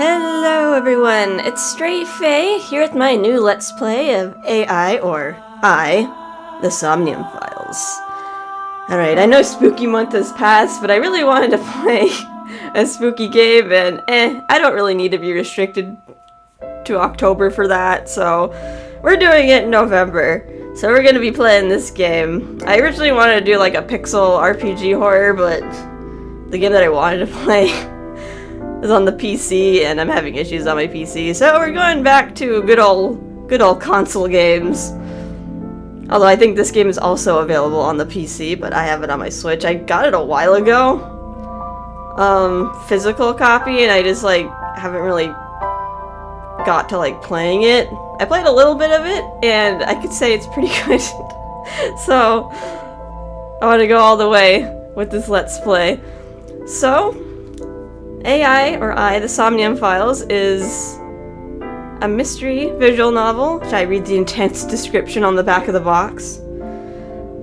Hello everyone, it's Stray Faye here with my new Let's Play of AI, or the Somnium Files. Alright, I know Spooky Month has passed, but I really wanted to play a spooky game, and I don't really need to be restricted to October for that, so we're doing it in November. So we're gonna be playing this game. I originally wanted to do like a pixel RPG horror, but the game that I wanted to play is on the PC, and I'm having issues on my PC, so we're going back to good old console games. Although I think this game is also available on the PC, but I have it on my Switch. I got it a while ago, physical copy, and I just like haven't really got to like playing it. I played a little bit of it, and I could say it's pretty good. So I want to go all the way with this Let's Play. So AI, or the Somnium Files, is a mystery visual novel. Should I read the intense description on the back of the box?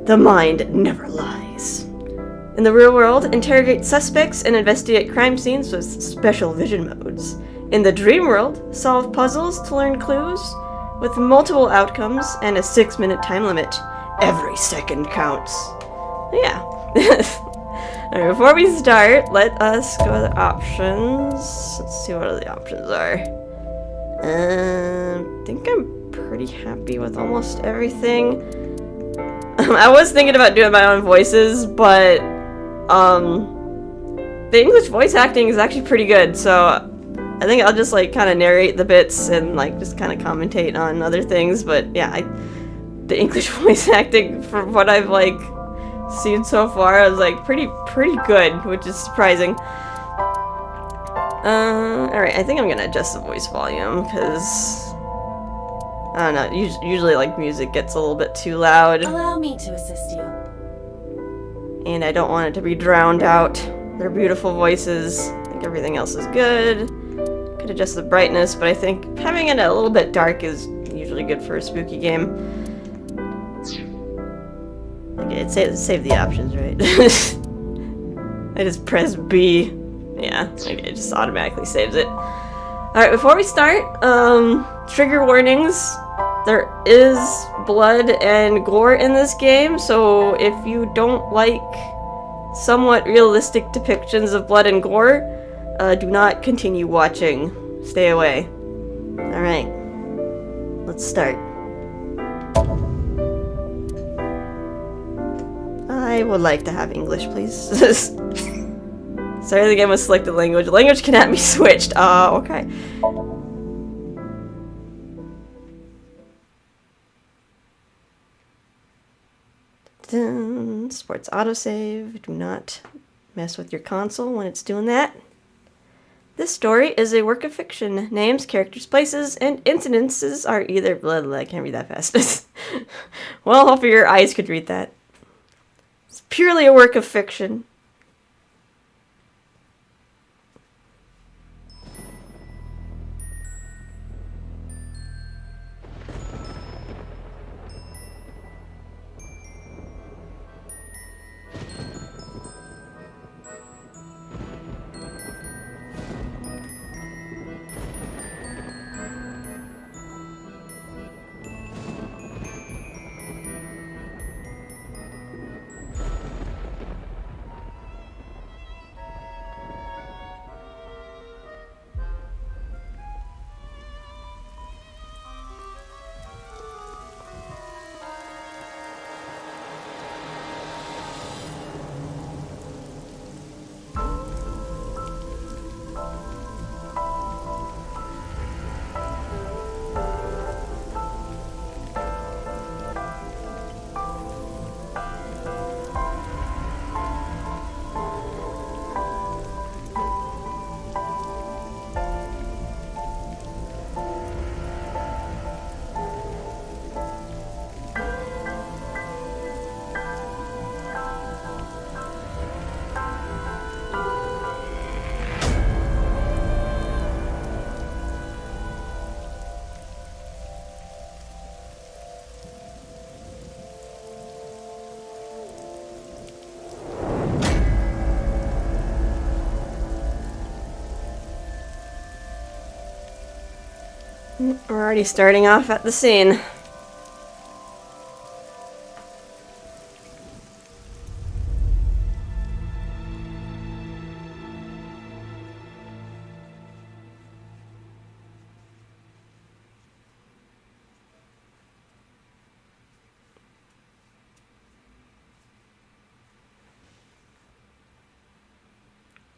The mind never lies. In the real world, interrogate suspects and investigate crime scenes with special vision modes. In the dream world, solve puzzles to learn clues with multiple outcomes and a 6-minute time limit. Every second counts. Yeah. Alright, before we start, let us go to the options. Let's see what the options are. I think I'm pretty happy with almost everything. I was thinking about doing my own voices, but the English voice acting is actually pretty good, so I think I'll just like kind of narrate the bits and like just kind of commentate on other things. But yeah, the English voice acting, from what I've like seen so far, is like pretty good, which is surprising. Alright, I think I'm gonna adjust the voice volume, because I don't know, usually like music gets a little bit too loud. Allow me to assist you. And I don't want it to be drowned out. They're beautiful voices. I think everything else is good. Could adjust the brightness, but I think having it a little bit dark is usually good for a spooky game. Okay, it save the options, right? I just press B. Yeah, okay, it just automatically saves it. Alright, before we start, trigger warnings. There is blood and gore in this game, so if you don't like somewhat realistic depictions of blood and gore, do not continue watching. Stay away. Alright, let's start. I would like to have English, please. Sorry, the game was selected language. Language cannot be switched. Okay. Sports autosave. Do not mess with your console when it's doing that. This story is a work of fiction. Names, characters, places, and incidences are either... Blah, blah, I can't read that fast. Well, hopefully your eyes could read that. It's purely a work of fiction. We're already starting off at the scene.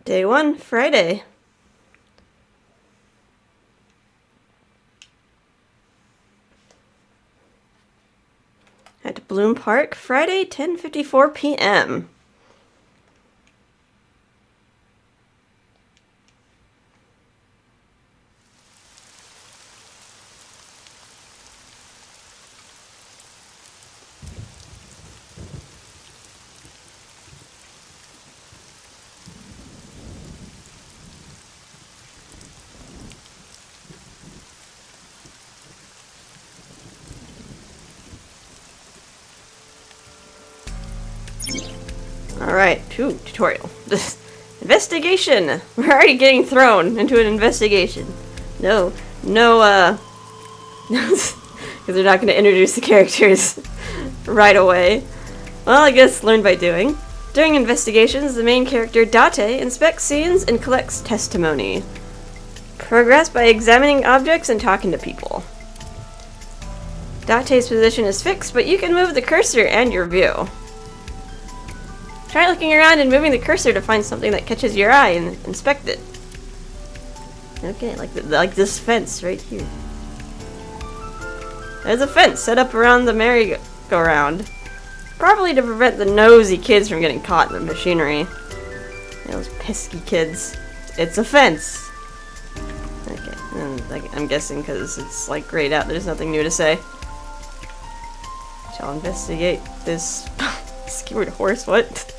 Day 1, Friday. At Bloom Park, Friday, 10:54 p.m. Alright, tutorial. Investigation! We're already getting thrown into an investigation. No, because they're not going to introduce the characters right away. Well, I guess learn by doing. During investigations, the main character, Date, inspects scenes and collects testimony. Progress by examining objects and talking to people. Date's position is fixed, but you can move the cursor and your view. Try looking around and moving the cursor to find something that catches your eye and inspect it. Okay, like this fence right here. There's a fence set up around the merry-go-round. Probably to prevent the nosy kids from getting caught in the machinery. Those pesky kids. It's a fence. Okay, and I'm guessing because it's like grayed out, there's nothing new to say. Shall investigate this skewered horse, what?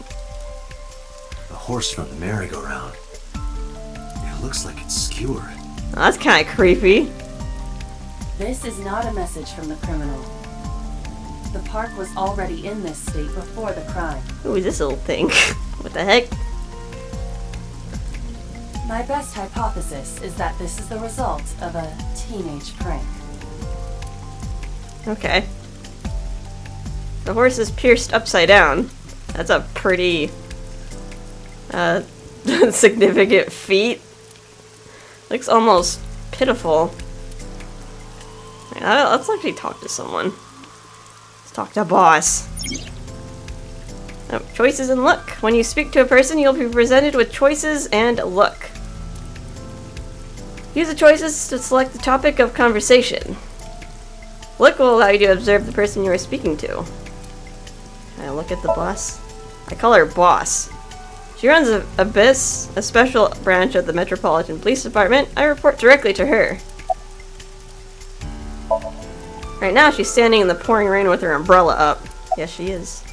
A horse from the merry-go-round. It looks like it's skewered. Oh, that's kind of creepy. This is not a message from the criminal. The park was already in this state before the crime. Who is this little thing? What the heck? My best hypothesis is that this is the result of a teenage prank. Okay. The horse is pierced upside down. That's a pretty significant feat. Looks almost pitiful. Let's actually talk to someone. Let's talk to boss. Oh, choices and look. When you speak to a person, you'll be presented with choices and look. Use the choices to select the topic of conversation. Look will allow you to observe the person you are speaking to. Can I look at the boss? I call her Boss. She runs Abyss, a special branch of the Metropolitan Police Department. I report directly to her. Right now, she's standing in the pouring rain with her umbrella up. Yes, she is.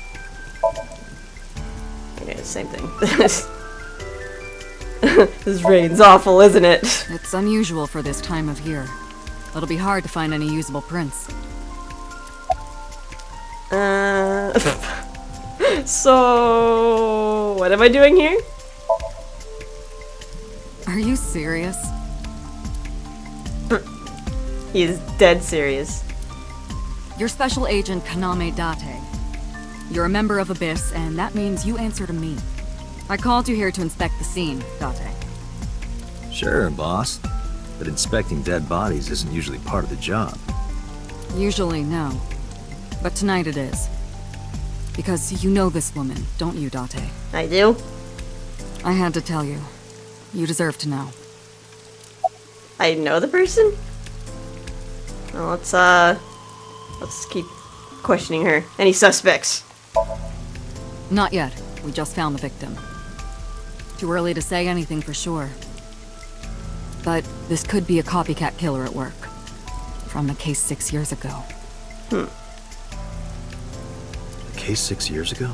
Okay, same thing. This rain's awful, isn't it? It's unusual for this time of year. It'll be hard to find any usable prints. So... what am I doing here? Are you serious? He is dead serious. You're Special Agent Kaname Date. You're a member of Abyss, and that means you answer to me. I called you here to inspect the scene, Date. Sure, boss. But inspecting dead bodies isn't usually part of the job. Usually, no. But tonight it is. Because you know this woman, don't you, Date? I do? I had to tell you. You deserve to know. I know the person? Well, let's keep questioning her. Any suspects? Not yet. We just found the victim. Too early to say anything for sure. But this could be a copycat killer at work. From the case 6 years ago. A case 6 years ago?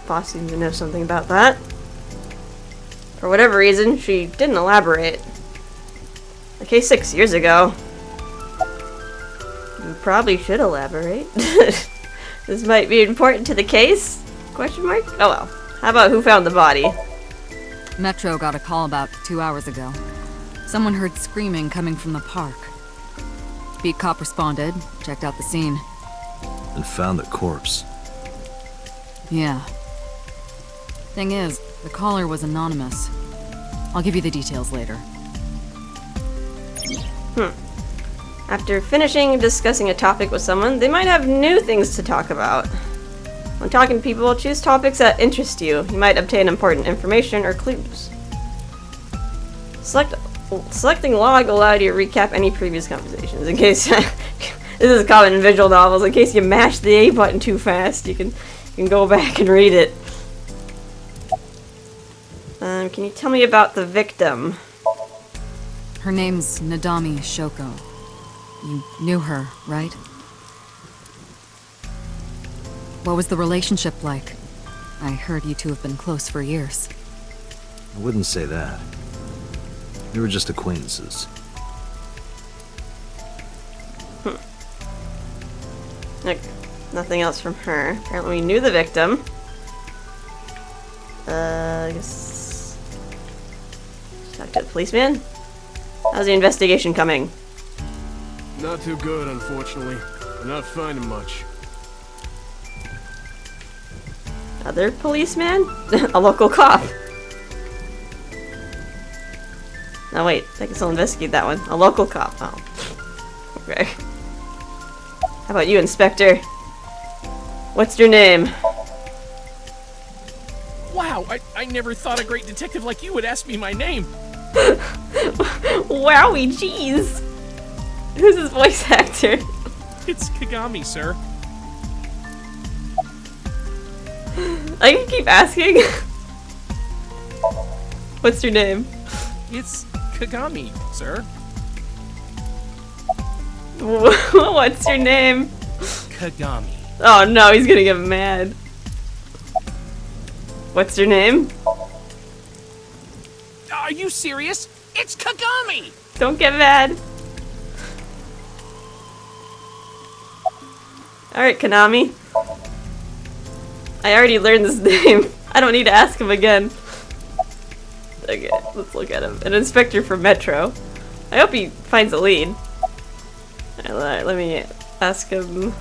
Boss seems to know something about that. For whatever reason, she didn't elaborate. A case 6 years ago. You probably should elaborate. This might be important to the case? Question mark? Oh well. How about who found the body? Metro got a call about 2 hours ago. Someone heard screaming coming from the park. Beat cop responded, checked out the scene. And found the corpse. Yeah. Thing is, the caller was anonymous. I'll give you the details later. After finishing discussing a topic with someone, they might have new things to talk about. When talking to people, choose topics that interest you. You might obtain important information or clues. Selecting log will allow you to recap any previous conversations. In case this is common in visual novels, in case you mash the A button too fast, you can go back and read it. Can you tell me about the victim? Her name's Nadami Shoko. You knew her, right? What was the relationship like? I heard you two have been close for years. I wouldn't say that. We were just acquaintances. Like, nothing else from her. Apparently we knew the victim. I guess... Talk to the policeman? How's the investigation coming? Not too good, unfortunately. We're not finding much. Other policeman? A local cop. No, wait. I can still investigate that one. A local cop. Oh. Okay. How about you, Inspector? What's your name? Wow, I never thought a great detective like you would ask me my name. Wowie, jeez! Who's his voice actor? It's Kagami, sir. I can keep asking. What's your name? It's Kagami, sir. What's your name? Kagami. Oh no, he's gonna get mad. What's your name? Are you serious? It's Kagami! Don't get mad. Alright, Kaname. I already learned this name. I don't need to ask him again. Okay, let's look at him. An inspector for Metro. I hope he finds a lead. Alright, let me ask him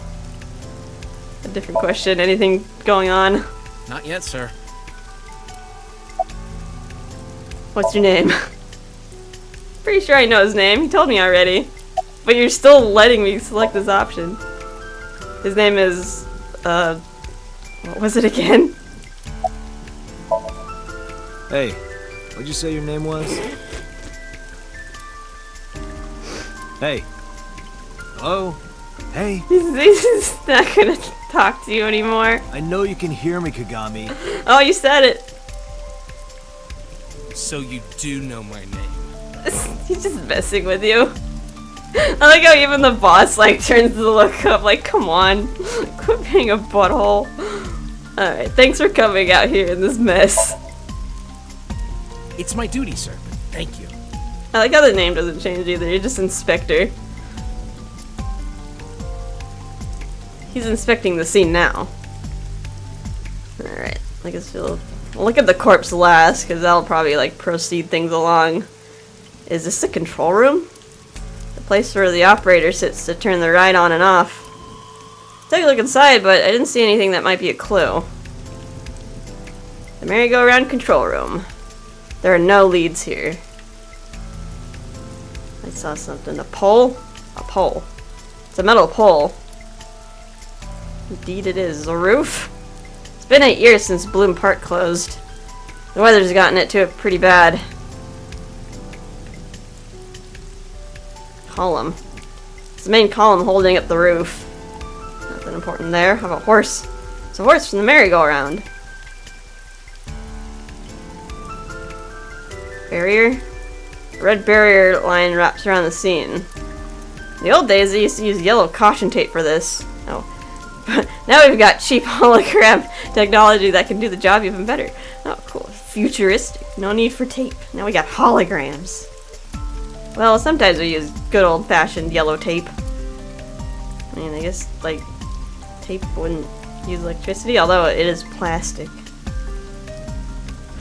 a different question. Anything going on? Not yet, sir. What's your name? Pretty sure I know his name. He told me already. But you're still letting me select this option. His name is, what was it again? Hey, what'd you say your name was? Hey. Hello? Hey. He's not gonna talk to you anymore. I know you can hear me, Kagami. Oh, you said it. So you do know my name. He's just messing with you. I like how even the boss like turns to look up like, come on, quit being a butthole. Alright, thanks for coming out here in this mess. It's my duty, sir. Thank you. I like how the name doesn't change either, you're just Inspector. He's inspecting the scene now. Alright, I guess we'll look at the corpse last, because that'll probably like proceed things along. Is this the control room? The place where the operator sits to turn the ride on and off. Took a look inside, but I didn't see anything that might be a clue. The merry-go-round control room. There are no leads here. I saw something. A pole? A pole. It's a metal pole. Indeed it is. A roof? It's been 8 years since Bloom Park closed. The weather's gotten it to it pretty bad. Column. It's the main column holding up the roof. Nothing important there. How about horse? It's a horse from the merry-go-round. Barrier? A red barrier line wraps around the scene. In the old days, they used to use yellow caution tape for this. Oh. Now we've got cheap hologram technology that can do the job even better. Oh, cool. Futuristic. No need for tape. Now we got holograms. Well, sometimes we use good old-fashioned yellow tape. I mean, I guess, like, tape wouldn't use electricity, although it is plastic.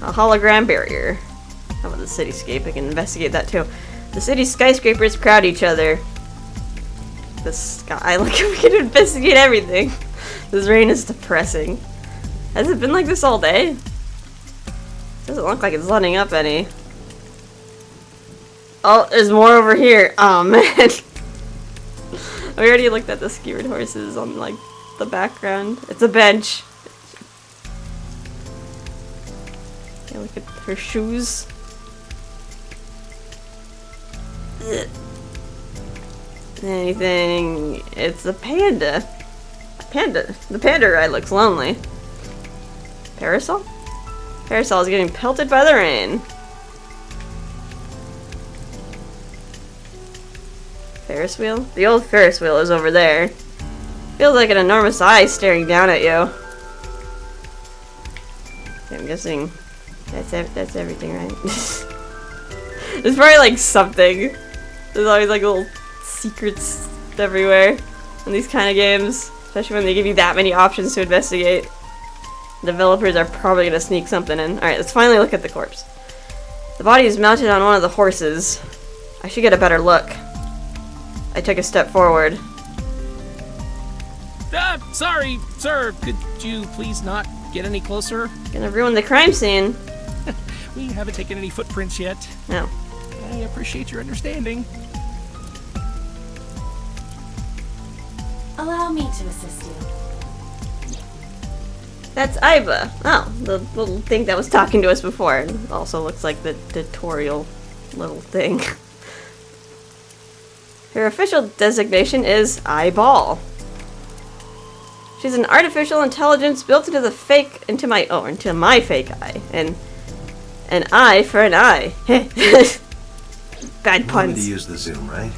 A hologram barrier. How about the cityscape? I can investigate that too. The city's skyscrapers crowd each other. The sky. Look, we can investigate everything. This rain is depressing. Has it been like this all day? Doesn't look like it's letting up any. Oh, there's more over here. Oh man. We already looked at the skewered horses on like the background. It's a bench. Yeah, look at her shoes. Ugh. Anything? It's a panda. A panda. The panda ride looks lonely. Parasol? Parasol is getting pelted by the rain. Ferris wheel? The old Ferris wheel is over there. Feels like an enormous eye staring down at you. I'm guessing that's everything, right? There's probably like something. There's always like little secrets everywhere in these kind of games, especially when they give you that many options to investigate. Developers are probably gonna sneak something in. Alright, let's finally look at the corpse. The body is mounted on one of the horses. I should get a better look. I took a step forward. Sorry, sir. Could you please not get any closer? Gonna ruin the crime scene. We haven't taken any footprints yet. No. I appreciate your understanding. Allow me to assist you. That's Iba. Oh, the little thing that was talking to us before. It also looks like the tutorial little thing. Her official designation is Eyeball. She's an artificial intelligence built into into my fake eye. And an eye for an eye. Bad You wanted to puns. use the zoom, right?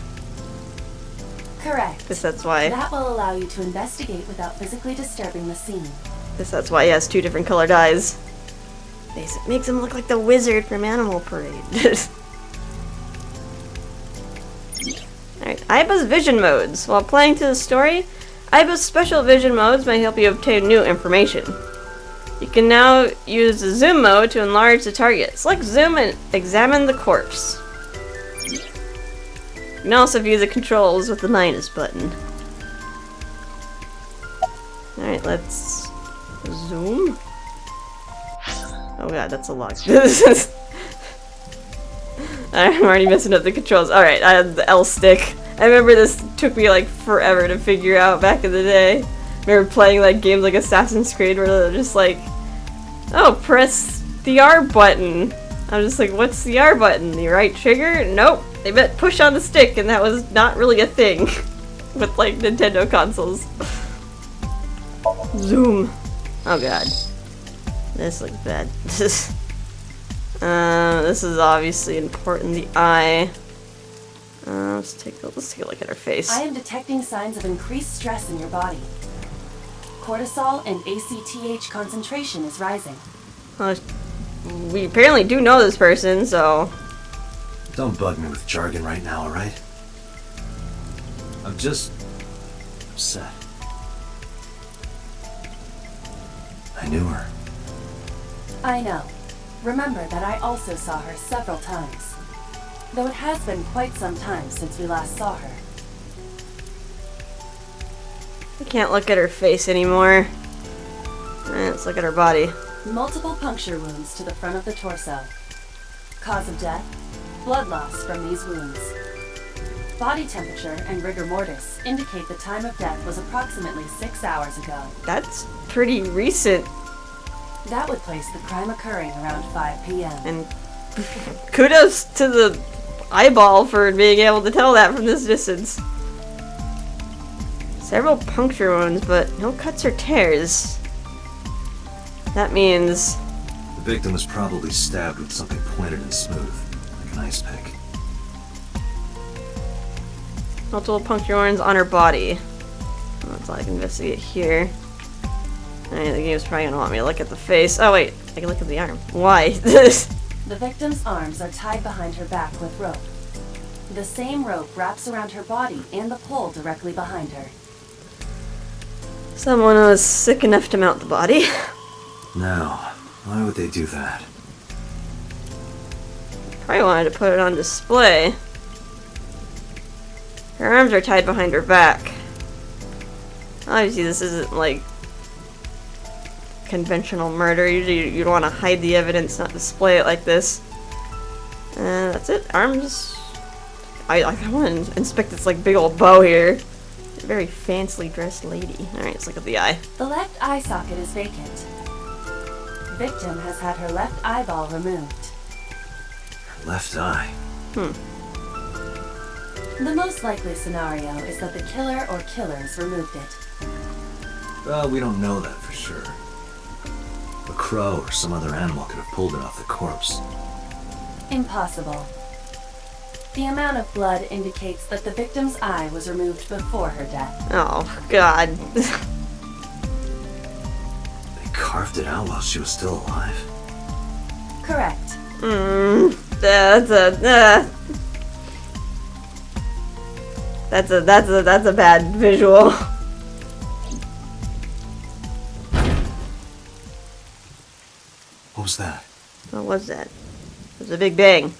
Correct. Guess that's why. That will allow you to investigate without physically disturbing the scene. Guess that's why he has two different colored eyes. Makes him look like the wizard from Animal Parade. Alright, Aiba's vision modes. While playing to the story, Aiba's special vision modes may help you obtain new information. You can now use the zoom mode to enlarge the target. Select zoom and examine the corpse. You can also view the controls with the minus button. Alright, let's zoom. Oh god, that's a lot. I'm already messing up the controls. Alright, I have the L stick. I remember this took me like forever to figure out back in the day. I remember playing like games like Assassin's Creed where they're just like, oh, press the R button. I'm just like, what's the R button? The right trigger? Nope. They meant push on the stick, and that was not really a thing with like Nintendo consoles. Zoom. Oh god. This looks bad. This is obviously important. The eye. Let's take a look at her face. I am detecting signs of increased stress in your body. Cortisol and ACTH concentration is rising. We apparently do know this person, so... Don't bug me with jargon right now, alright? I'm just upset. I knew her. I know. Remember that I also saw her several times. Though it has been quite some time since we last saw her. I can't look at her face anymore. Let's look at her body. Multiple puncture wounds to the front of the torso. Cause of death? Blood loss from these wounds. Body temperature and rigor mortis indicate the time of death was approximately 6 hours ago. That's pretty recent. That would place the crime occurring around 5 p.m. And kudos to the eyeball for being able to tell that from this distance. Several puncture wounds, but no cuts or tears. That means... The victim was probably stabbed with something pointed and smooth, like an ice pick. multiple puncture wounds on her body. That's all I can investigate here. Alright, the game's probably gonna want me to look at the face. Oh wait, I can look at the arm. Why? The victim's arms are tied behind her back with rope. The same rope wraps around her body and the pole directly behind her. Someone was sick enough to mount the body. Now, why would they do that? Probably wanted to put it on display. Her arms are tied behind her back. Obviously this isn't like conventional murder. Usually you'd want to hide the evidence, not display it like this. And that's it. Arms. I want to inspect this like big old bow here. A very fancily dressed lady. Alright, let's look at the eye. The left eye socket is vacant. Victim has had her left eyeball removed. Left eye. The most likely scenario is that the killer or killers removed it. Well, we don't know that for sure. A crow or some other animal could have pulled it off the corpse. Impossible. The amount of blood indicates that the victim's eye was removed before her death. Oh, God. They carved it out while she was still alive. Correct. That's a bad visual. What was that? What was that? It was a big bang.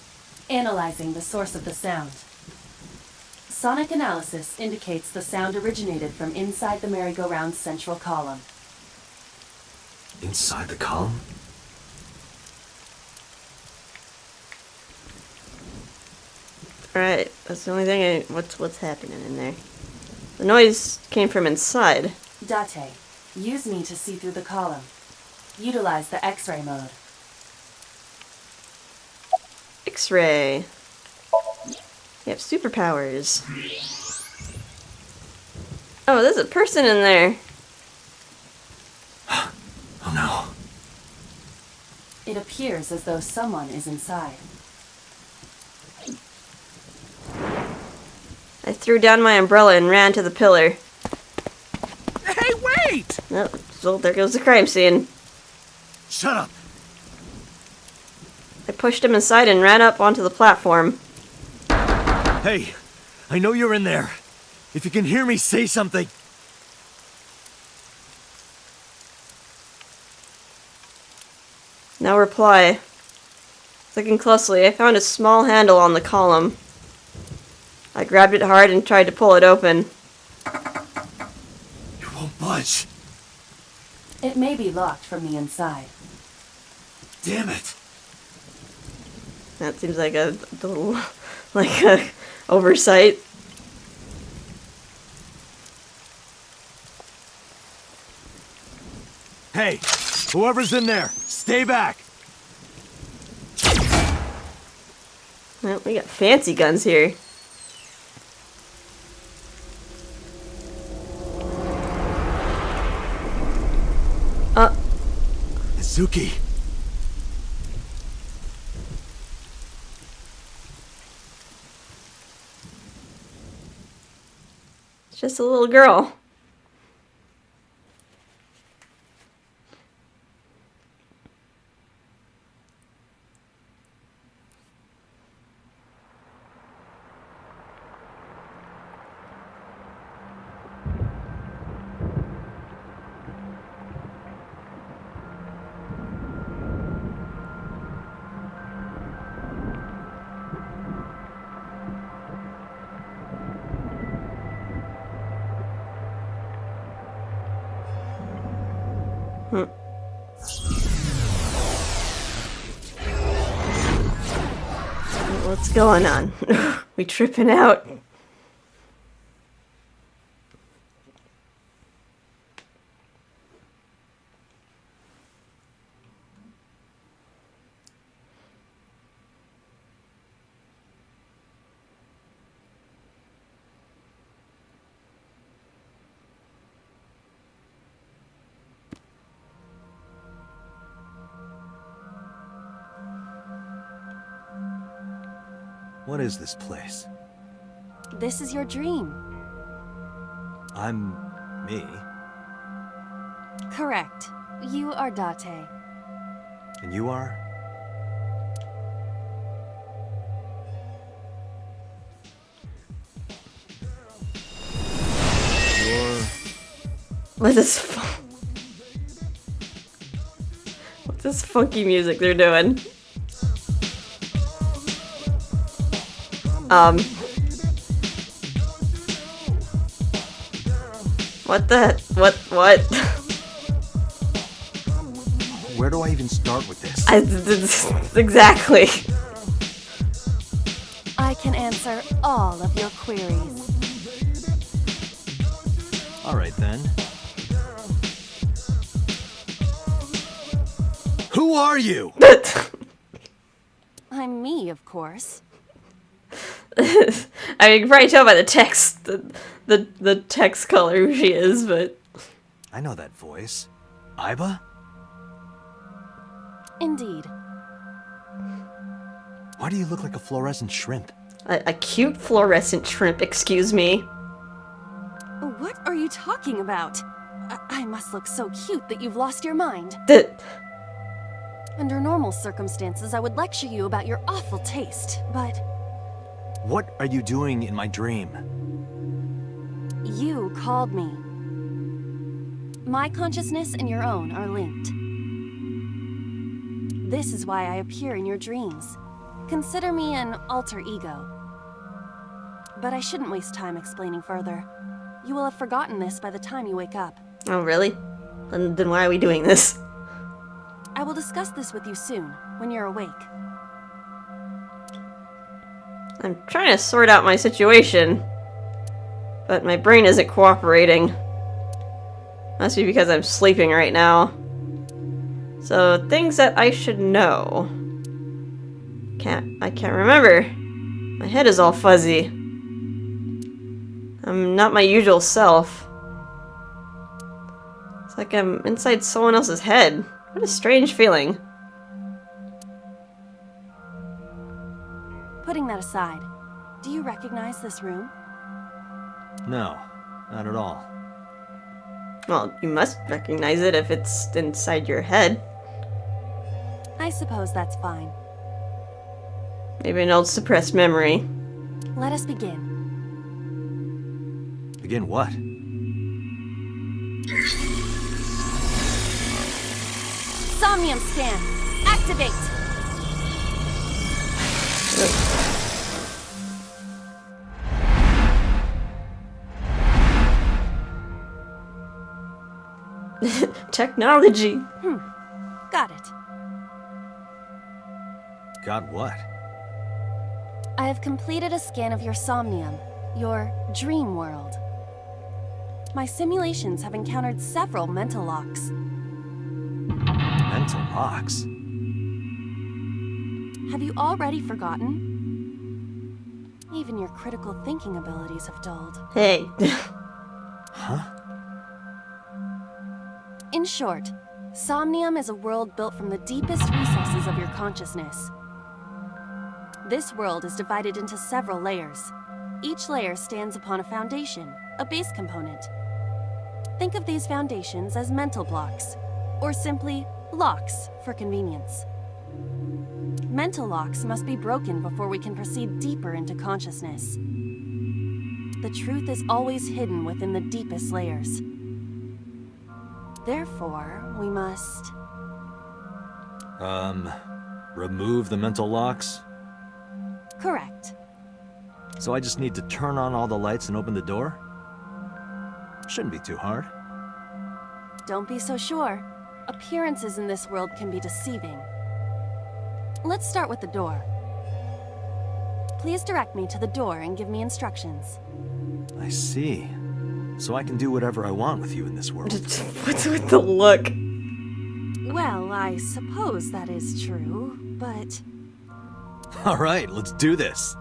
Analyzing the source of the sound. Sonic analysis indicates the sound originated from inside the merry-go-round's central column. Inside the column? Alright, that's the only thing what's happening in there. The noise came from inside. Date, use me to see through the column. Utilize the X-ray mode. X-ray. You have superpowers. Oh, there's a person in there. Oh no. It appears as though someone is inside. I threw down my umbrella and ran to the pillar. Hey, wait! Oh, so there goes the crime scene. Shut up! I pushed him inside and ran up onto the platform. Hey, I know you're in there. If you can hear me, say something. No reply. Looking closely, I found a small handle on the column. I grabbed it hard and tried to pull it open. You won't budge. It may be locked from the inside. Damn it. That seems like a little, like a oversight. Hey, whoever's in there, stay back. Well, we got fancy guns here. Suki. It's just a little girl. What's going on? We tripping out? What is this place? This is your dream. I'm me. Correct. You are Date. And you are? What's this funky music they're doing? What the? What? Where do I even start with this? Exactly. I can answer all of your queries. Alright then. Who are you? I'm me, of course. I mean, you can probably tell by the text, the text color who she is, but... I know that voice. Iba? Indeed. Why do you look like a fluorescent shrimp? A cute fluorescent shrimp, excuse me. What are you talking about? I must look so cute that you've lost your mind. Under normal circumstances, I would lecture you about your awful taste, but... What are you doing in my dream? You called me. My consciousness and your own are linked. This is why I appear in your dreams. Consider me an alter ego. But I shouldn't waste time explaining further. You will have forgotten this by the time you wake up. Oh, really? Then why are we doing this? I will discuss this with you soon, when you're awake. I'm trying to sort out my situation, but my brain isn't cooperating. Must be because I'm sleeping right now. So, things that I should know. I can't remember. My head is all fuzzy. I'm not my usual self. It's like I'm inside someone else's head. What a strange feeling. Putting that aside, do you recognize this room? No, not at all. Well, you must recognize it if it's inside your head. I suppose that's fine. Maybe an old suppressed memory. Let us begin. Begin what? Somnium scan! Activate! Technology. Got it. Got what? I have completed a scan of your Somnium, your dream world. My simulations have encountered several mental locks. Mental locks? Have you already forgotten? Even your critical thinking abilities have dulled. Hey. Huh? In short, Somnium is a world built from the deepest recesses of your consciousness. This world is divided into several layers. Each layer stands upon a foundation, a base component. Think of these foundations as mental blocks, or simply locks for convenience. Mental locks must be broken before we can proceed deeper into consciousness. The truth is always hidden within the deepest layers. Therefore, we must... Remove the mental locks? Correct. So I just need to turn on all the lights and open the door? Shouldn't be too hard. Don't be so sure. Appearances in this world can be deceiving. Let's start with the door. Please direct me to the door and give me instructions. I see. So I can do whatever I want with you in this world. What's with the look? Well, I suppose that is true, but... Alright, let's do this.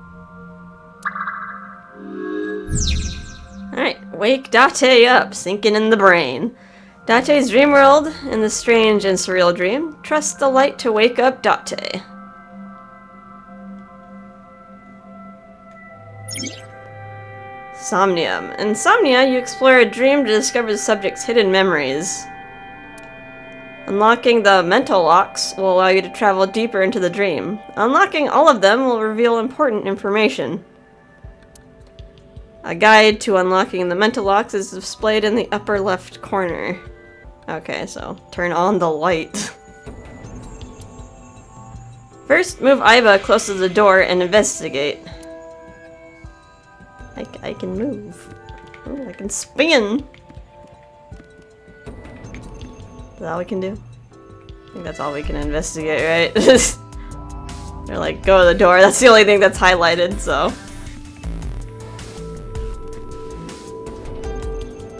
Alright, wake Date up, sinking in the brain. Date's dream world, in the strange and surreal dream, trust the light to wake up Date. Somnium. In Somnia, you explore a dream to discover the subject's hidden memories. Unlocking the mental locks will allow you to travel deeper into the dream. Unlocking all of them will reveal important information. A guide to unlocking the mental locks is displayed in the upper left corner. Okay, so turn on the light. First, move Iba close to the door and investigate. I can move. Oh, I can spin. that all we can do? I think that's all we can investigate, right? They're like, go to the door. That's the only thing that's highlighted, so.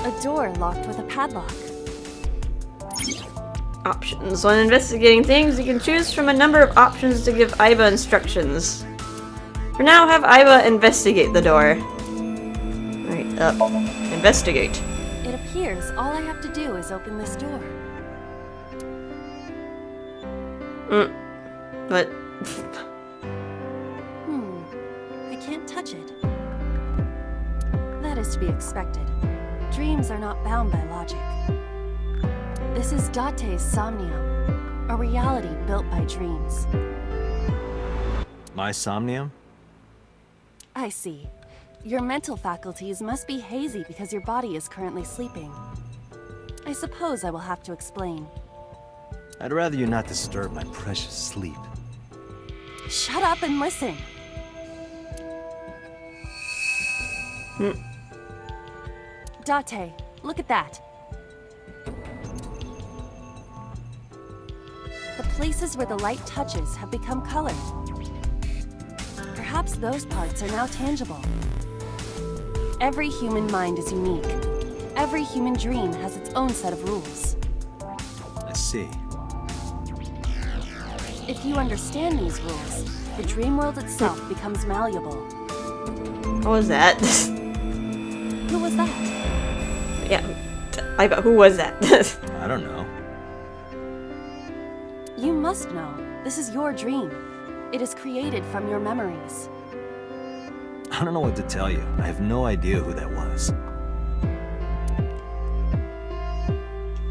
A door locked with a padlock. Options. When investigating things, you can choose from a number of options to give Aiba instructions. For now, have Aiba investigate the door. Right, up. Investigate. It appears all I have to do is open this door. But... I can't touch it. That is to be expected. Dreams are not bound by logic. This is Date's Somnium, a reality built by dreams. My Somnium? I see. Your mental faculties must be hazy because your body is currently sleeping. I suppose I will have to explain. I'd rather you not disturb my precious sleep. Shut up and listen. Date, look at that. The places where the light touches have become colored. Perhaps those parts are now tangible. Every human mind is unique. Every human dream has its own set of rules. I see. If you understand these rules, the dream world itself becomes malleable. What was that? Who was that? Yeah. Aiba, who was that? I don't know. You must know. This is your dream. It is created from your memories. I don't know what to tell you. I have no idea who that was.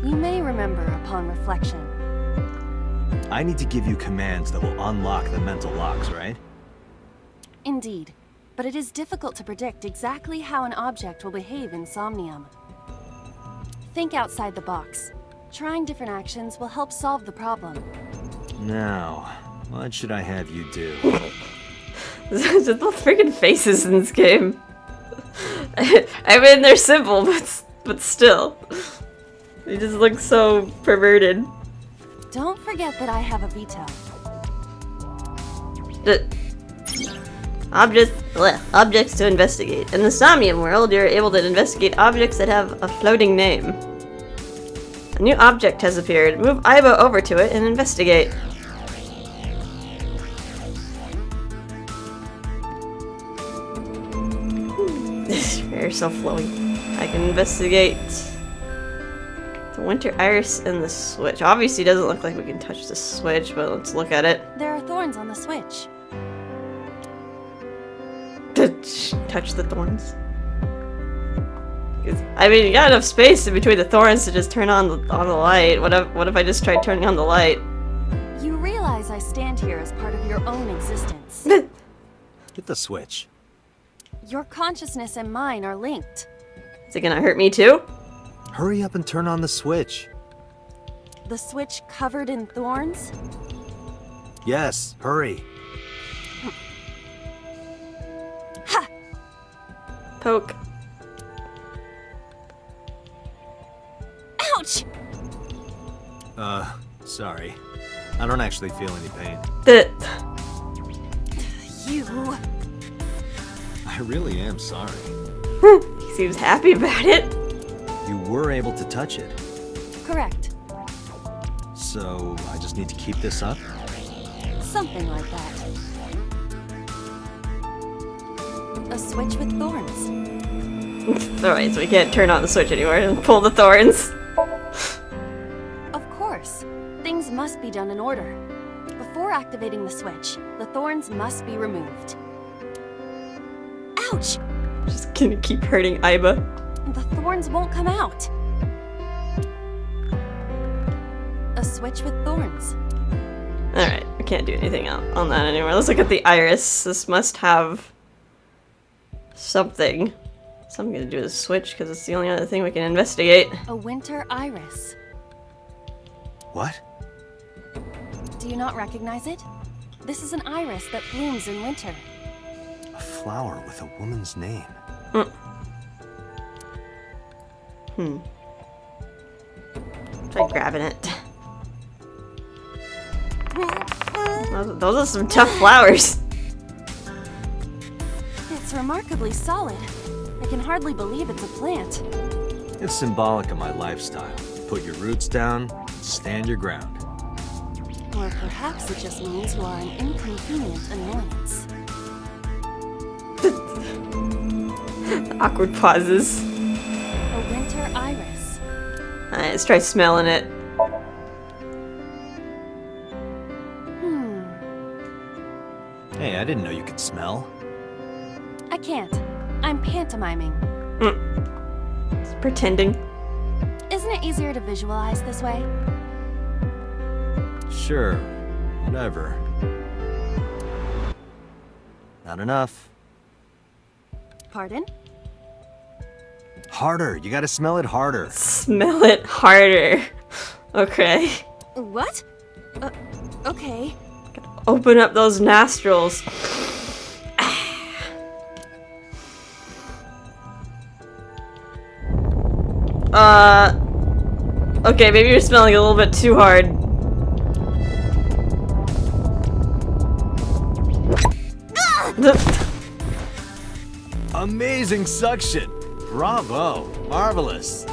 You may remember upon reflection. I need to give you commands that will unlock the mental locks, right? Indeed, but it is difficult to predict exactly how an object will behave in Somnium. Think outside the box. Trying different actions will help solve the problem. Now, what should I have you do? Just the freaking faces in this game. I mean, they're simple, but still. They just look so perverted. Don't forget that I have a veto. Objects to investigate. In the Somnium world, you're able to investigate objects that have a floating name. A new object has appeared. Move Aiba over to it and investigate. This hair is so flowy. I can investigate the winter iris and the switch. Obviously, it doesn't look like we can touch the switch, but let's look at it. There are thorns on the switch. Touch the thorns. I mean, you got enough space in between the thorns to just turn on the light. What if I just tried turning on the light? You realize I stand here as part of your own existence. Hit the switch. Your consciousness and mine are linked. Is it gonna hurt me too? Hurry up and turn on the switch. The switch covered in thorns? Yes, hurry. Ha! Poke. Ouch! Sorry. I don't actually feel any pain. You... I really am sorry. He seems happy about it. You were able to touch it. Correct. So, I just need to keep this up? Something like that. A switch with thorns. Alright, so we can't turn on the switch anymore and pull the thorns. Of course. Things must be done in order. Before activating the switch, the thorns must be removed. Ouch! Just gonna keep hurting Aiba. The thorns won't come out. A switch with thorns. Alright, we can't do anything on that anymore. Let's look at the iris. This must have something. So I'm gonna do the switch because it's the only other thing we can investigate. A winter iris. What? Do you not recognize it? This is an iris that blooms in winter. A flower with a woman's name. Try grabbing it. Those are some tough flowers. It's remarkably solid. I can hardly believe it's a plant. It's symbolic of my lifestyle. Put your roots down, stand your ground. Or perhaps it just means you are an inconvenient annoyance. Awkward pauses. A winter iris. Alright, let's try smelling it. Hey, I didn't know you could smell. I can't. I'm pantomiming. It's pretending. Isn't it easier to visualize this way? Sure, whatever. Not enough. Pardon? Harder, you gotta smell it harder. Smell it harder. Okay. What? Okay. Open up those nostrils. Okay, maybe you're smelling a little bit too hard. Amazing suction! Bravo! Marvelous!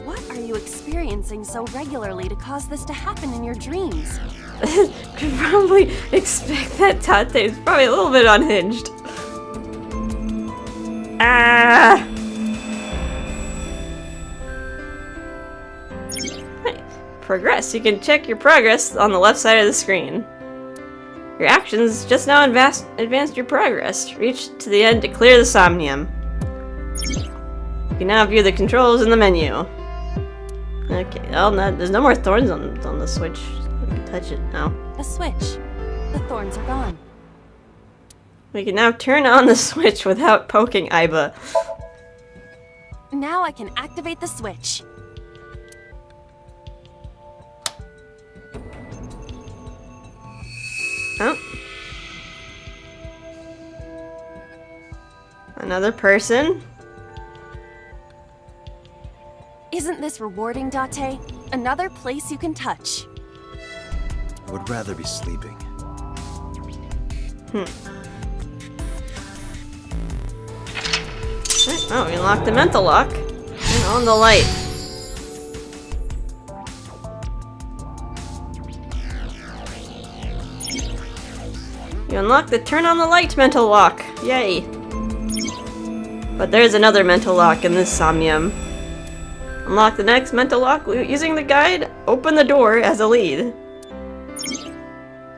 What are you experiencing so regularly to cause this to happen in your dreams? Could probably expect that Tate is probably a little bit unhinged. Ah! Right. Progress. You can check your progress on the left side of the screen. Your actions just now advanced your progress. Reach to the end to clear the Somnium. You can now view the controls in the menu. Okay, oh, no, there's no more thorns on the switch. We can touch it now. A switch. The thorns are gone. We can now turn on the switch without poking Iba. Now I can activate the switch. Oh. Another person. Isn't this rewarding, Date? Another place you can touch. I would rather be sleeping. Oh, we unlocked the mental lock. Turn on the light. You unlock the turn on the light mental lock. Yay. But there's another mental lock in this Somnium. Unlock the next mental lock using the guide. Open the door as a lead.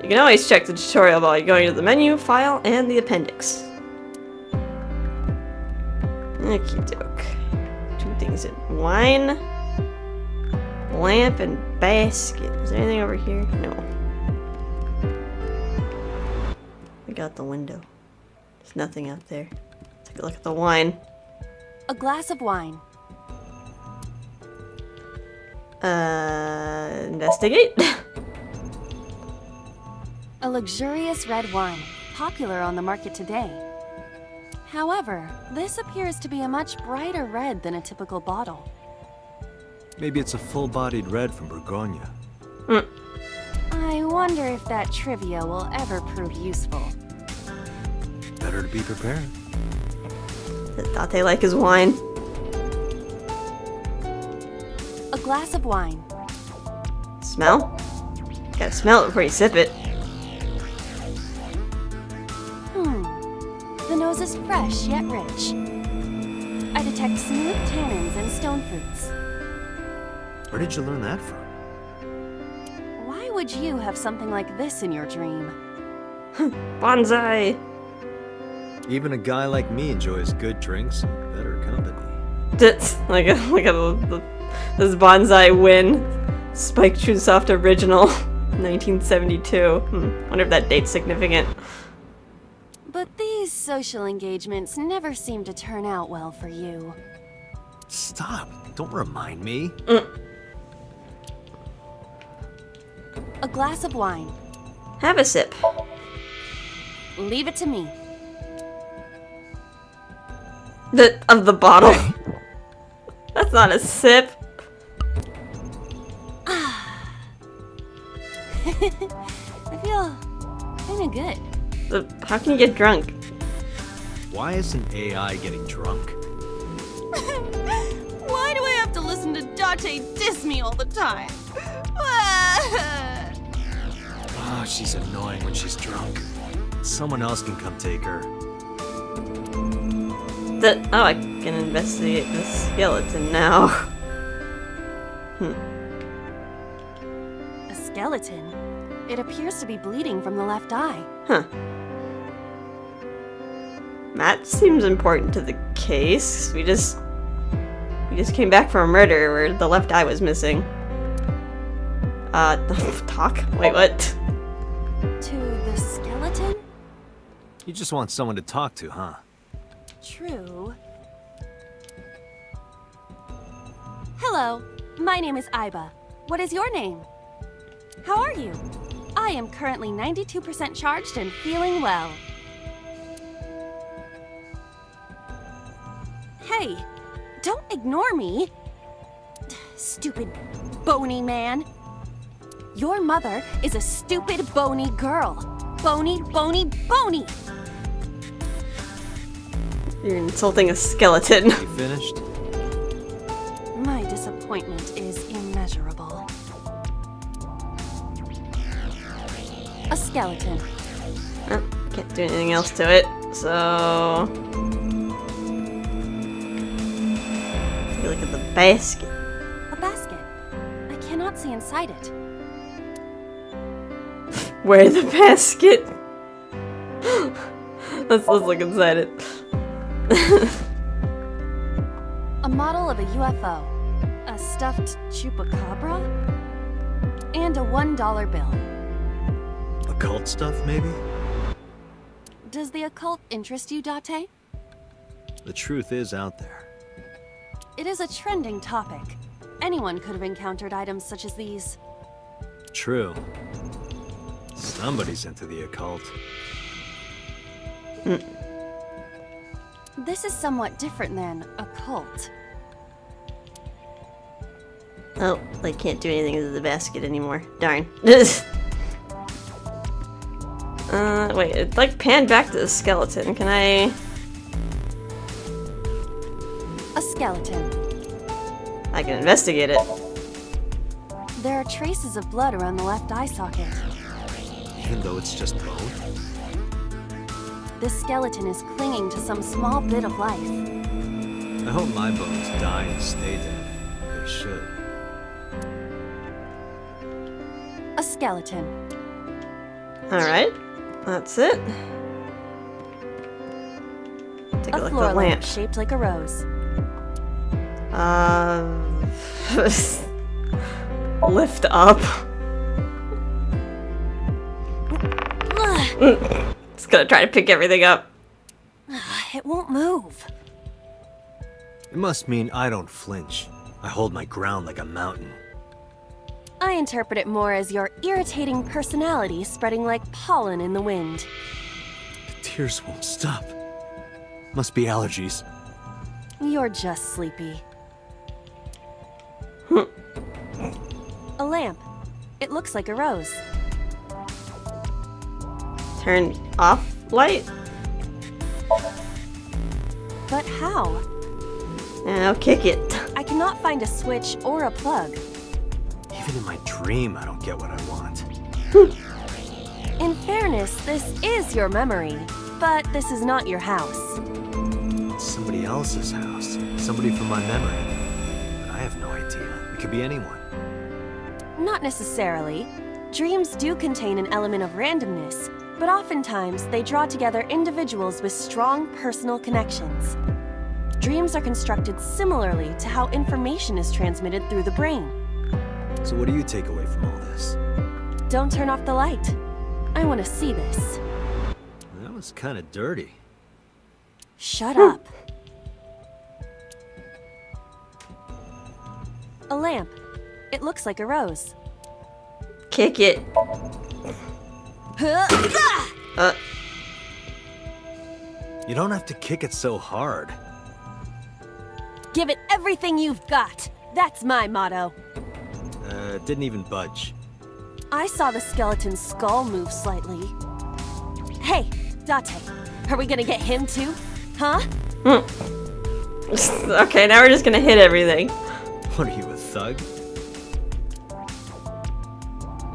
You can always check the tutorial while you're going to the menu, file, and the appendix. Okie doke. Two things in wine, lamp, and basket. Is there anything over here? No. We got the window. There's nothing out there. Take a look at the wine. A glass of wine. Investigate. A luxurious red wine, popular on the market today. However, this appears to be a much brighter red than a typical bottle. Maybe it's a full-bodied red from Bourgogne. I wonder if that trivia will ever prove useful. Better to be prepared. Thought they like his wine. A glass of wine. Smell? Gotta smell it before you sip it. The nose is fresh yet rich. I detect smooth tannins and stone fruits. Where did you learn that from? Why would you have something like this in your dream? Bonsai! Even a guy like me enjoys good drinks and better company. Look at this bonsai win. Spike Chunsoft original, 1972. Wonder if that date's significant. But these social engagements never seem to turn out well for you. Stop! Don't remind me. A glass of wine. Have a sip. Leave it to me. Of the bottle. That's not a sip. I feel kinda good. How can you get drunk? Why isn't AI getting drunk? Why do I have to listen to Date diss me all the time? Oh, she's annoying when she's drunk. Someone else can come take her. I can investigate the skeleton now. A skeleton? It appears to be bleeding from the left eye. Huh. That seems important to the case. We just came back from a murder where the left eye was missing. Talk? Wait, what? To the skeleton? You just want someone to talk to, huh? True. Hello, my name is Aiba. What is your name? How are you? I am currently 92% charged and feeling well. Hey, don't ignore me. Stupid bony man. Your mother is a stupid bony girl. Bony, bony, bony. You're insulting a skeleton. You finished? My disappointment is immeasurable. A skeleton. Can't do anything else to it, so... Take a look at the basket. A basket. I cannot see inside it. Where the basket? let's look inside it. A model of a UFO, a stuffed chupacabra, and a $1 bill. Occult stuff, maybe? Does the occult interest you, Date? The truth is out there. It is a trending topic. Anyone could have encountered items such as these. True. Somebody's into the occult. This is somewhat different than occult. Oh, I can't do anything with the basket anymore. Darn. Wait, it like panned back to the skeleton. Can I... A skeleton. I can investigate it. There are traces of blood around the left eye socket. Even though it's just bone? This skeleton is clinging to some small bit of life. I hope my bones die and stay dead. They should. A skeleton. Alright, that's it. Take a A look at floor the lamp lamp. shaped like a rose. Lift up. Just gonna try to pick everything up. It won't move. It must mean I don't flinch. I hold my ground like a mountain. I interpret it more as your irritating personality spreading like pollen in the wind. The tears won't stop. Must be allergies. You're just sleepy. A lamp. It looks like a rose. Turn off light? But how? I'll kick it. I cannot find a switch or a plug. Even in my dream, I don't get what I want. In fairness, this is your memory, but this is not your house. It's somebody else's house. Somebody from my memory. But I have no idea. It could be anyone. Not necessarily. Dreams do contain an element of randomness, but oftentimes they draw together individuals with strong personal connections. Dreams are constructed similarly to how information is transmitted through the brain. So what do you take away from all this? Don't turn off the light. I want to see this. That was kind of dirty. Shut up. A lamp. It looks like a rose. Kick it. You don't have to kick it so hard. Give it everything you've got. That's my motto. Didn't even budge. I saw the skeleton's skull move slightly. Hey, Date, are we gonna get him too? Huh? Okay, now we're just gonna hit everything. What are you, a thug?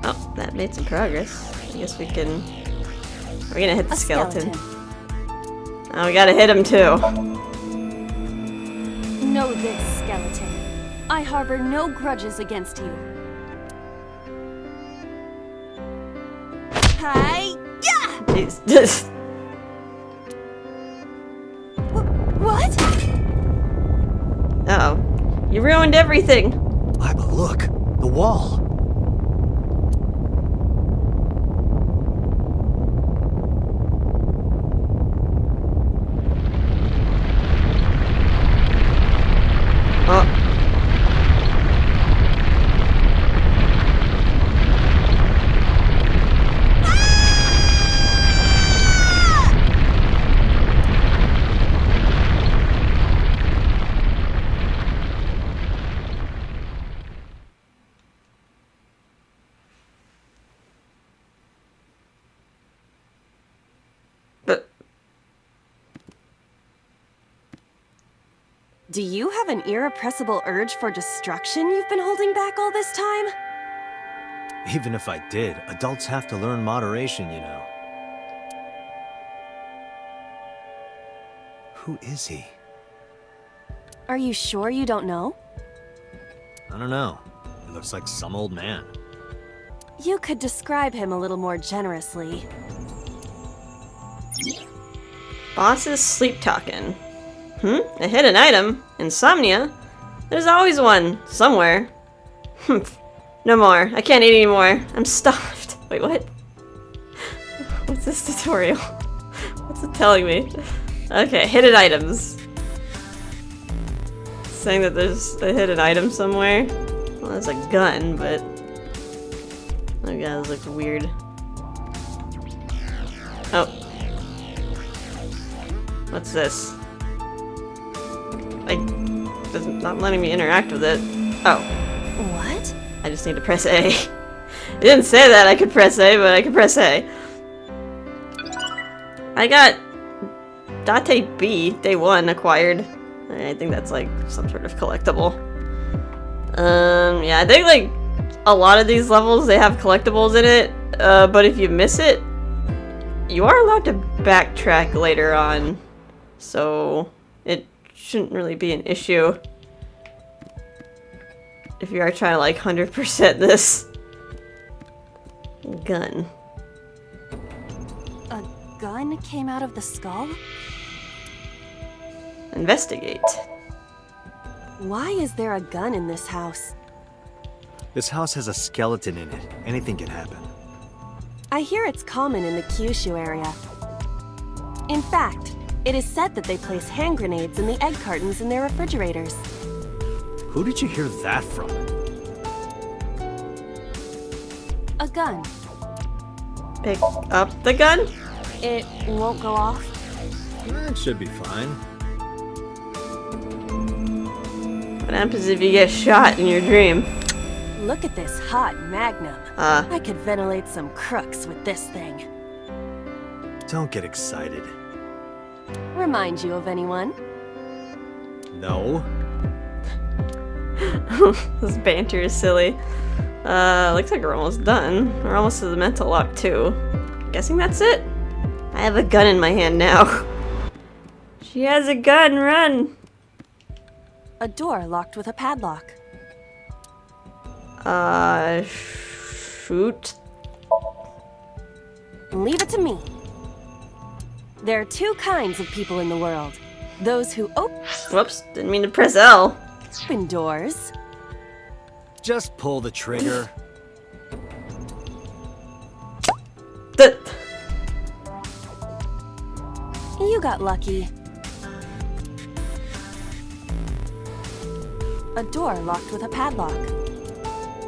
Oh, that made some progress. I guess we can... We're gonna hit the skeleton. Oh, we gotta hit him too. Know this, skeleton. I harbor no grudges against you. Hi! Yeah! Jeez. What? Uh-oh. You ruined everything. But look, the wall. Oh. But Do you have an irrepressible urge for destruction you've been holding back all this time? Even if I did, adults have to learn moderation, you know. Who is he? Are you sure you don't know? I don't know. He looks like some old man. You could describe him a little more generously. boss is sleep talking. A hidden item? Insomnia? There's always one. Somewhere. No more. I can't eat anymore. I'm stuffed. Wait, what? What's this tutorial? What's it telling me? Okay, hidden items. It's saying that there's a hidden item somewhere. Well, there's a gun, but... Oh god, this looks weird. Oh. What's this? It's not letting me interact with it. Oh. What? I just need to press A. It didn't say that I could press A, but I could press A. I got Date B, Day 1, acquired. I think that's like some sort of collectible. Yeah, I think like a lot of these levels, they have collectibles in it, but if you miss it, you are allowed to backtrack later on. So it shouldn't really be an issue if you are trying to like 100% this. Gun. A gun came out of the skull? Investigate. Why is there a gun in this house? This house has a skeleton in it. Anything can happen. I hear it's common in the Kyushu area. In fact, it is said that they place hand grenades in the egg cartons in their refrigerators. Who did you hear that from? A gun. Pick up the gun? It won't go off? It should be fine. What happens if you get shot in your dream? Look at this hot magnum. I could ventilate some crooks with this thing. Don't get excited. Remind you of anyone? No. This banter is silly. Looks like we're almost done. We're almost to the mental lock too. Guessing that's it? I have a gun in my hand now. She has a gun, run! A door locked with a padlock. Shoot. Leave it to me. There are two kinds of people in the world. Those who Whoops, didn't mean to press L. open doors. Just pull the trigger. You got lucky. A door locked with a padlock.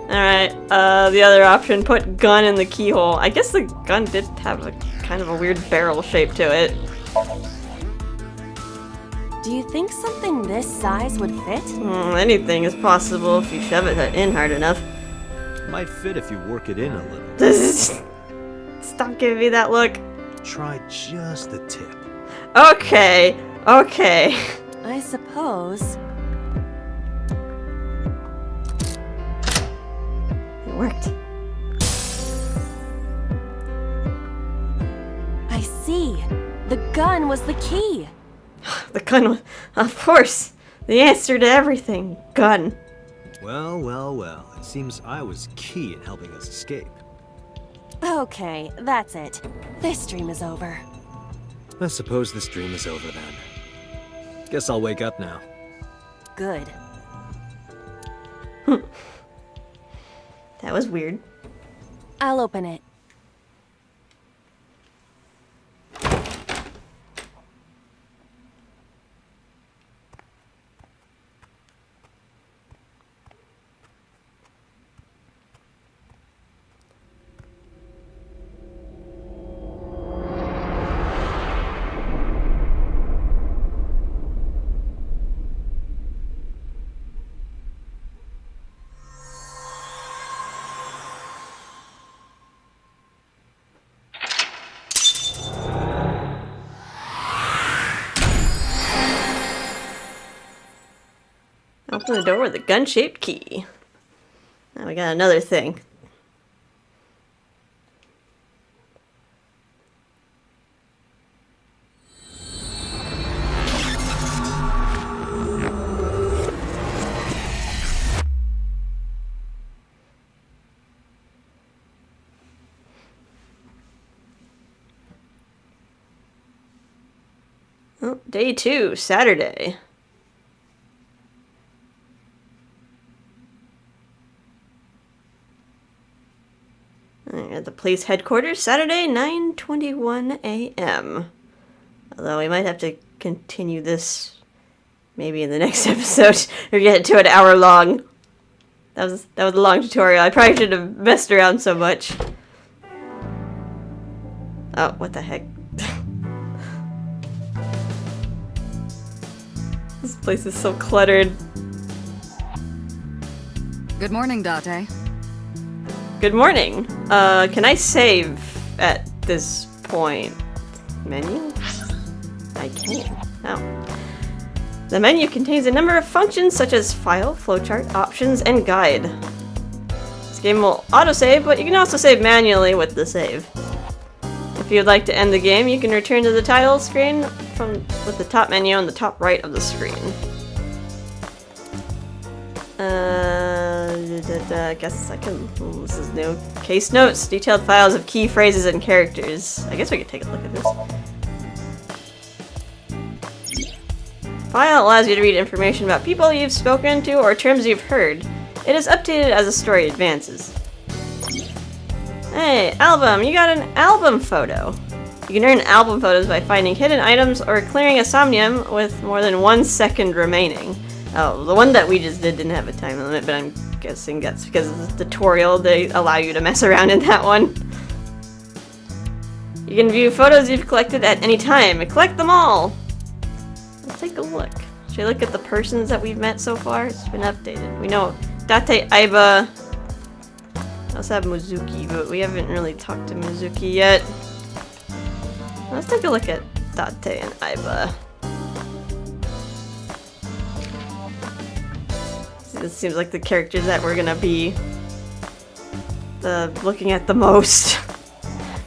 Alright, the other option, put gun in the keyhole. I guess the gun did have a kind of a weird barrel shape to it. Do you think something this size would fit? Anything is possible if you shove it in hard enough. Might fit if you work it in a little. Stop giving me that look. Try just the tip. Okay, okay. I suppose. It worked. I see. The gun was the key. The gun was, of course, the answer to everything. Gun. Well, well, well. It seems I was key in helping us escape. Okay, that's it. This dream is over. I suppose this dream is over then. Guess I'll wake up now. Good. That was weird. I'll open it. Open the door with a gun-shaped key. Now we got another thing. Oh, day 2, Saturday. At the police headquarters, Saturday, 9:21 a.m. Although we might have to continue this maybe in the next episode or get it to an hour long. That was a long tutorial. I probably shouldn't have messed around so much. Oh, what the heck? This place is so cluttered. Good morning, Date. Good morning. Can I save at this point? Menu? I can. Oh. The menu contains a number of functions such as file, flowchart, options, and guide. This game will autosave, but you can also save manually with the save. If you'd like to end the game, you can return to the title screen with the top menu on the top right of the screen. I guess I can. This is new. Case notes, detailed files of key phrases and characters. I guess we could take a look at this. File allows you to read information about people you've spoken to or terms you've heard. It is updated as the story advances. Hey, album! You got an album photo! You can earn album photos by finding hidden items or clearing a Somnium with more than 1 second remaining. Oh, the one that we just did didn't have a time limit, but I'm guessing that's because of the tutorial. They allow you to mess around in that one. You can view photos you've collected at any time and collect them all! Let's take a look. Should we look at the persons that we've met so far? It's been updated. We know Date, Aiba. We also have Mizuki, but we haven't really talked to Mizuki yet. Let's take a look at Date and Aiba. This seems like the characters that we're gonna be looking at the most.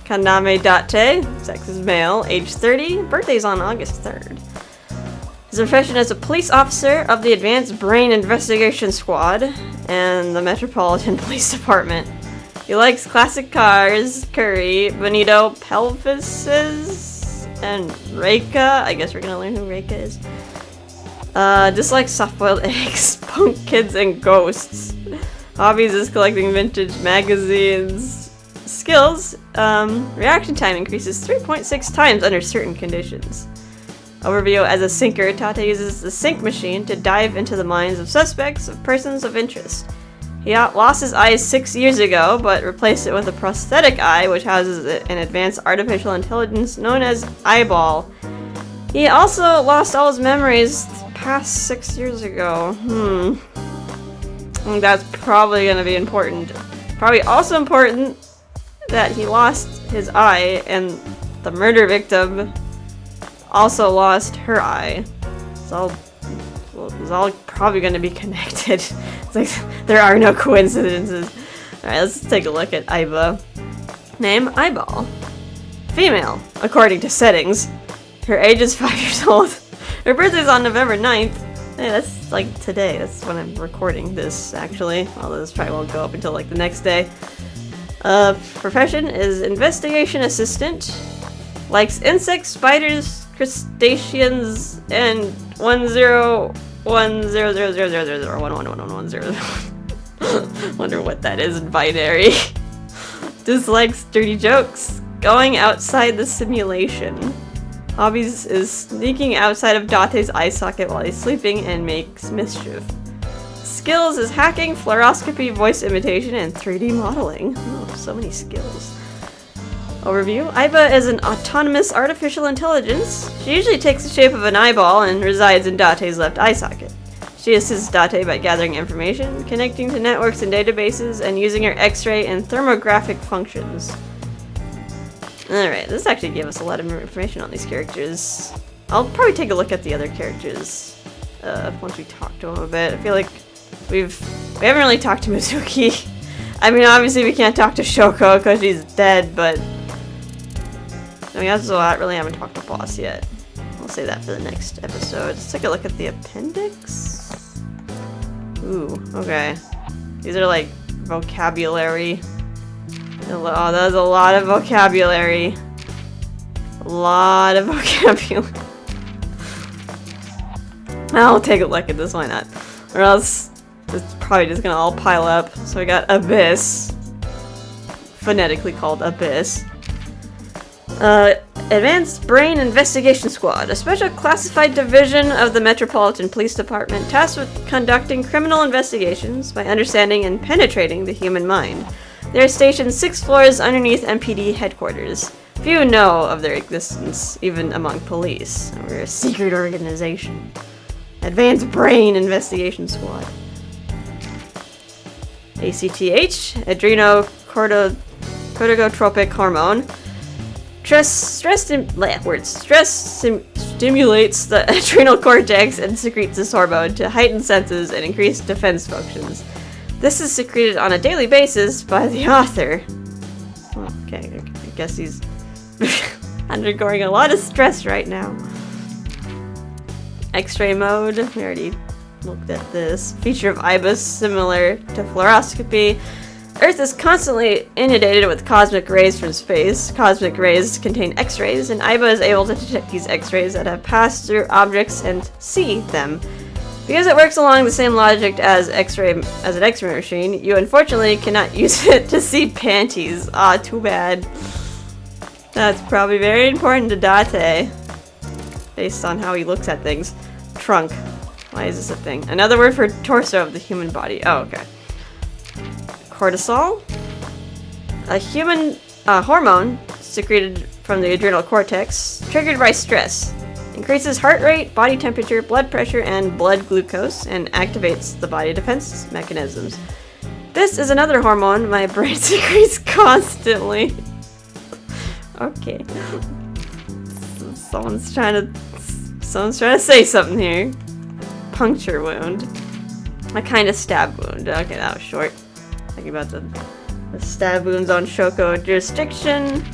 Kaname Date, sex is male, age 30, birthday's on August 3rd. His profession is a police officer of the Advanced Brain Investigation Squad and the Metropolitan Police Department. He likes classic cars, curry, bonito pelvises, and Reika. I guess we're gonna learn who Reika is. Dislikes soft-boiled eggs, punk kids, and ghosts. Hobbies is collecting vintage magazines. Skills, reaction time increases 3.6 times under certain conditions. Overview: as a sinker, Tate uses the sync machine to dive into the minds of suspects of persons of interest. He lost his eyes 6 years ago, but replaced it with a prosthetic eye, which houses an advanced artificial intelligence known as Eyeball. He also lost all his memories past 6 years ago. I think that's probably going to be important. probably also important that he lost his eye, and the murder victim also lost her eye. It's all probably going to be connected. It's like there are no coincidences. Alright, let's take a look at Aiba. Name, Eyeball. Female, according to settings. Her age is 5 years old. Her birthday's on November 9th. Hey, that's like today. That's when I'm recording this, actually. Although this probably won't go up until like the next day. Profession is investigation assistant. Likes insects, spiders, crustaceans, and 1010000111110. Wonder what that is in binary. Dislikes dirty jokes. Going outside the simulation. Hobbies is sneaking outside of Date's eye socket while he's sleeping and makes mischief. Skills is hacking, fluoroscopy, voice imitation, and 3D modeling. Oh, so many skills. Overview. Aiba is an autonomous artificial intelligence. She usually takes the shape of an eyeball and resides in Date's left eye socket. She assists Date by gathering information, connecting to networks and databases, and using her X-ray and thermographic functions. Alright, this actually gave us a lot of information on these characters. I'll probably take a look at the other characters once we talk to them a bit. I feel like we haven't really talked to Mizuki. I mean, obviously we can't talk to Shoko because she's dead, but we also really haven't talked to Boss yet. I'll say that for the next episode. Let's take a look at the appendix. Ooh, okay. These are like vocabulary. Oh, that was a lot of vocabulary. A lot of vocabulary. I'll take a look at this, why not? Or else it's probably just gonna all pile up. So we got Abyss. Phonetically called Abyss. Advanced Brain Investigation Squad, a special classified division of the Metropolitan Police Department tasked with conducting criminal investigations by understanding and penetrating the human mind. They are stationed 6 floors underneath MPD headquarters. Few know of their existence, even among police. We're a secret organization. Advanced Brain Investigation Squad. ACTH, adrenocorticotropic hormone. Stress stimulates the adrenal cortex and secretes this hormone to heighten senses and increase defense functions. This is secreted on a daily basis by the author. Okay, I guess he's undergoing a lot of stress right now. X-ray mode, we already looked at this. Feature of IBIS, similar to fluoroscopy. Earth is constantly inundated with cosmic rays from space. Cosmic rays contain X-rays, and Aiba is able to detect these X-rays that have passed through objects and see them. Because it works along the same logic as an X-ray machine, you unfortunately cannot use it to see panties. Ah, too bad. That's probably very important to Date, based on how he looks at things. Trunk. Why is this a thing? Another word for torso of the human body. Oh, okay. Cortisol. A human hormone secreted from the adrenal cortex, triggered by stress. Increases heart rate, body temperature, blood pressure, and blood glucose, and activates the body defense mechanisms. This is another hormone my brain secretes constantly. Okay. Someone's trying to say something here. Puncture wound. A kind of stab wound. Okay, that was short. Talking about the stab wounds on Shoko jurisdiction.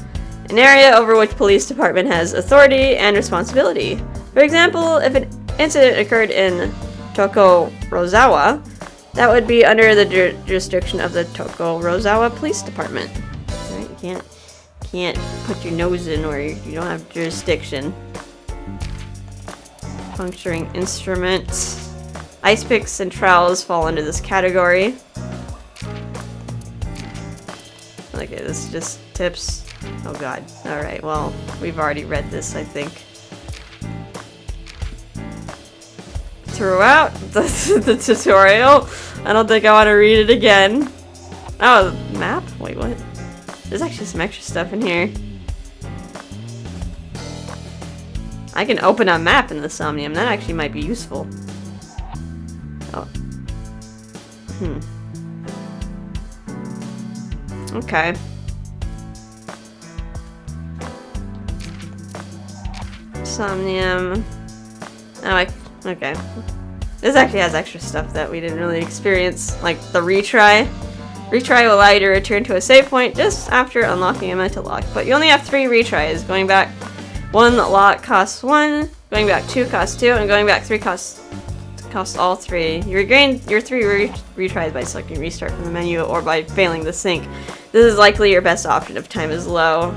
An area over which police department has authority and responsibility. For example, if an incident occurred in Tokyo Rozawa, that would be under the jurisdiction of the Tokyo Rozawa Police Department. Right? You can't put your nose in where you don't have jurisdiction. Puncturing instrument. Ice picks and trowels fall under this category. Okay, this is just tips. Oh god. Alright, well, we've already read this, I think. Throughout the tutorial. I don't think I want to read it again. Oh, map? Wait, what? There's actually some extra stuff in here. I can open a map in the Somnium. That actually might be useful. Oh. Okay. Somnium. Oh, okay. This actually has extra stuff that we didn't really experience, like the retry. Retry will allow you to return to a save point just after unlocking a mental lock, but you only have 3 retries. Going back 1 lock costs 1, going back 2 costs 2, and going back 3 costs all 3. You regain your 3 retries by selecting restart from the menu or by failing the sync. This is likely your best option if time is low.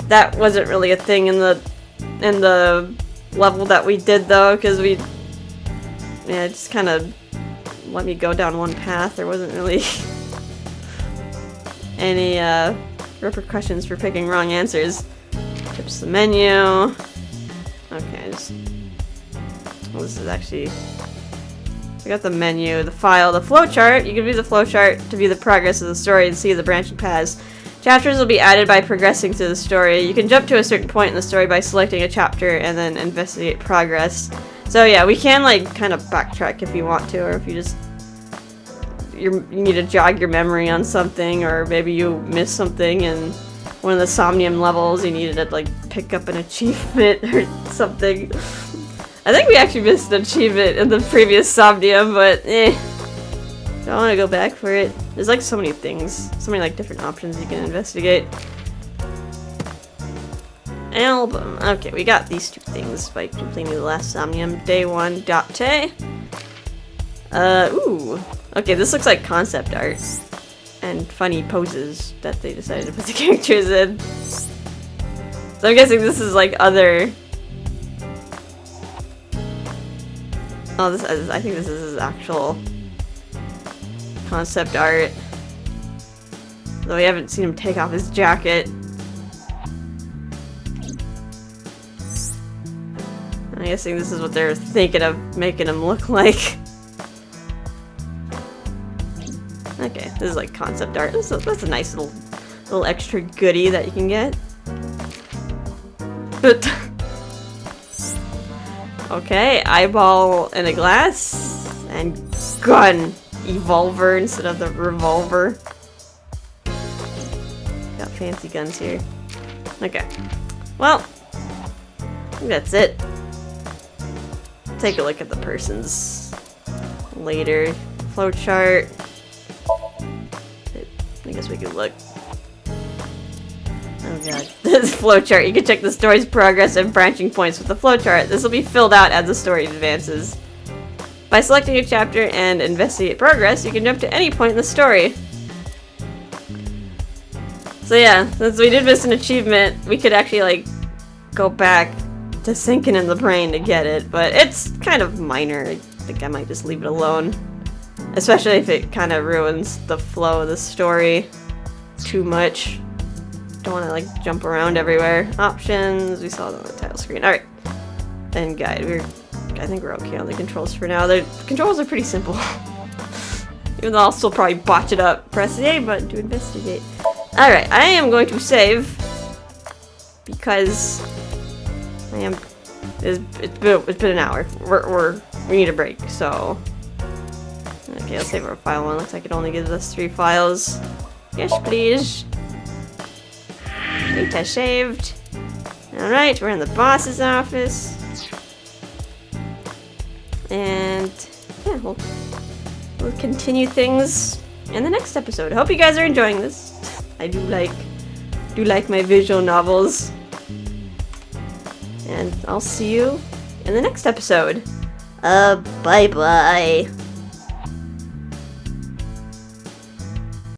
That wasn't really a thing in the level that we did though, because it just kind of let me go down one path. There wasn't really any repercussions for picking wrong answers. Tips the menu. Okay, well, this is actually. We got the menu, the file, the flowchart. You can view the flowchart to view the progress of the story and see the branching paths. Chapters will be added by progressing through the story. You can jump to a certain point in the story by selecting a chapter and then investigate progress. So yeah, we can like kind of backtrack if you want to, or if you just you need to jog your memory on something, or maybe you missed something in one of the Somnium levels. You needed to like pick up an achievement or something. I think we actually missed an achievement in the previous Somnium, but don't want to go back for it. There's like so many things, so many like different options you can investigate. Album. Okay, we got these 2 things by completing the last Somnium. Day 1, Date. Ooh. Okay, this looks like concept art. And funny poses that they decided to put the characters in. So I'm guessing this is like other... Oh, I think this is his actual concept art. Though we haven't seen him take off his jacket. I'm guessing this is what they're thinking of making him look like. Okay, this is like concept art. That's a nice little extra goodie that you can get. But okay, eyeball in a glass and gun. Evolver instead of the revolver. Got fancy guns here. Okay. Well, I think that's it. Take a look at the persons later. Flowchart. I guess we could look. Oh god. This flowchart. You can check the story's progress and branching points with the flowchart. This will be filled out as the story advances. By selecting a chapter and investigate progress, you can jump to any point in the story. So yeah, since we did miss an achievement, we could actually like go back to sinking in the brain to get it, but it's kind of minor. I think I might just leave it alone. Especially if it kind of ruins the flow of the story too much. Don't want to like jump around everywhere. Options, we saw them on the title screen. Alright. And guide, I think we're okay on the controls for now. The controls are pretty simple. Even though I'll still probably botch it up. Press the A button to investigate. Alright, I am going to save. Because it's been an hour. We need a break, so okay, I'll save our file one. Looks like it only gives us 3 files. Yes, please. Data saved. Alright, we're in the boss's office. And yeah, we'll continue things in the next episode. I hope you guys are enjoying this. I do like my visual novels. And I'll see you in the next episode. Bye bye.